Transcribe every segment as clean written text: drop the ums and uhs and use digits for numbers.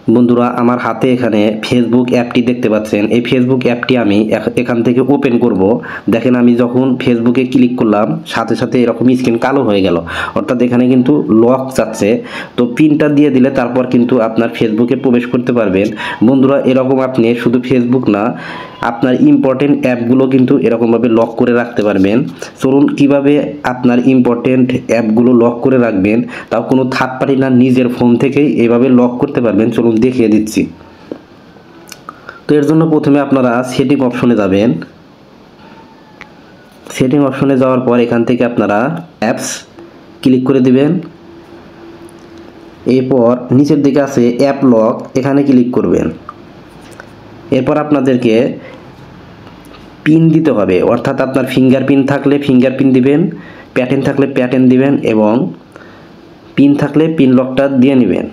বন্ধুরা আমার হাতে এখানে ফেসবুক অ্যাপটি দেখতে পাচ্ছেন। এই ফেসবুক অ্যাপটি আমি এখান থেকে ওপেন করব। দেখেন আমি যখন ফেসবুকে ক্লিক করলাম সাথে সাথে এরকম স্ক্রিন কালো হয়ে গেল, অর্থাৎ এখানে কিন্তু লক যাচ্ছে। তো পিনটা দিয়ে দিলে তারপর কিন্তু আপনার ফেসবুকে প্রবেশ করতে পারবেন। বন্ধুরা এরকম আপনি শুধু ফেসবুক না, আপনার ইম্পর্টেন্ট অ্যাপগুলো কিন্তু এরকমভাবে লক করে রাখতে পারবেন। চলুন কিভাবে আপনার ইম্পর্টেন্ট অ্যাপগুলো লক করে রাখবেন, তাও কোনো থার্ড পার্টি না, নিজের ফোন থেকেই এইভাবে লক করতে পারবেন। চলুন দেখিয়ে দিচ্ছি। তো এর জন্য প্রথমে আপনারা সেটিং অপশনে যাবেন। সেটিং অপশনে যাওয়ার পর এখান থেকে আপনারা অ্যাপস ক্লিক করে দিবেন। এরপর নিচের দিকে আছে অ্যাপ লক, এখানে ক্লিক করবেন। এরপর আপনাদেরকে পিন দিতে হবে, অর্থাৎ আপনার ফিঙ্গারপ্রিন্ট থাকলে ফিঙ্গারপ্রিন্ট দিবেন, প্যাটার্ন থাকলে প্যাটার্ন দিবেন এবং পিন থাকলে পিন লকটা দিয়ে নেবেন।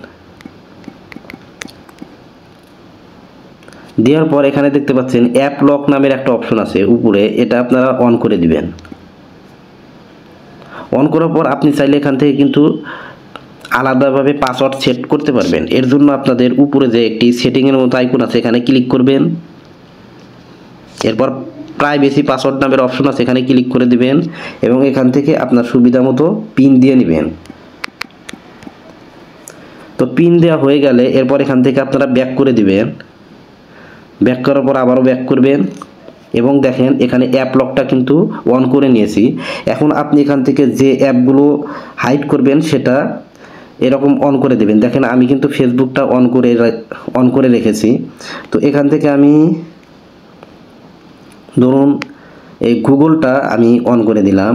দেওয়ার পর এখানে দেখতে পাচ্ছেন অ্যাপ লক নামের একটা অপশন আছে উপরে, এটা আপনারা অন করে দিবেন। অন করার পর আপনি চাইলে এখান থেকে কিন্তু আলাদাভাবে পাসওয়ার্ড সেট করতে পারবেন। এর জন্য আপনাদের উপরে যে একটি সেটিংয়ের মতো আইকন আছে এখানে ক্লিক করবেন। এরপর প্রাইভেসি পাসওয়ার্ড নামের অপশন আছে, এখানে ক্লিক করে দিবেন এবং এখান থেকে আপনার সুবিধা মতো পিন দিয়ে নেবেন। তো পিন দেওয়া হয়ে গেলে এরপর এখান থেকে আপনারা ব্যাক করে দিবেন। ব্যাক করার পর আবারও ব্যাক করবেন এবং দেখেন এখানে অ্যাপ লকটা কিন্তু অন করে নিয়েছি। এখন আপনি এখান থেকে যে অ্যাপগুলো হাইড করবেন সেটা এরকম অন করে দেবেন। দেখেন আমি কিন্তু ফেসবুকটা অন করে রেখেছি। তো এখান থেকে আমি ধরুন এই গুগলটা আমি অন করে দিলাম।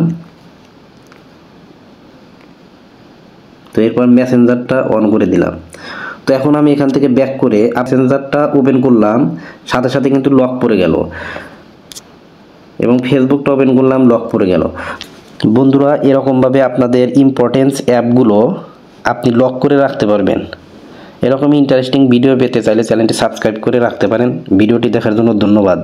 তো এরপর মেসেঞ্জারটা অন করে দিলাম। তো এখন আমি এখান থেকে ব্যাক করে মেসেঞ্জারটা ওপেন করলাম, সাথে সাথে কিন্তু লক পড়ে গেল এবং ফেসবুকটা ওপেন করলাম, লক পড়ে গেল। বন্ধুরা এরকমভাবে আপনাদের ইম্পর্টেন্স অ্যাপগুলো আপনি লক করে রাখতে পারবেন। এরকমই ইন্টারেস্টিং ভিডিও পেতে চাইলে চ্যানেলটি সাবস্ক্রাইব করে রাখতে পারেন। ভিডিওটি দেখার জন্য ধন্যবাদ।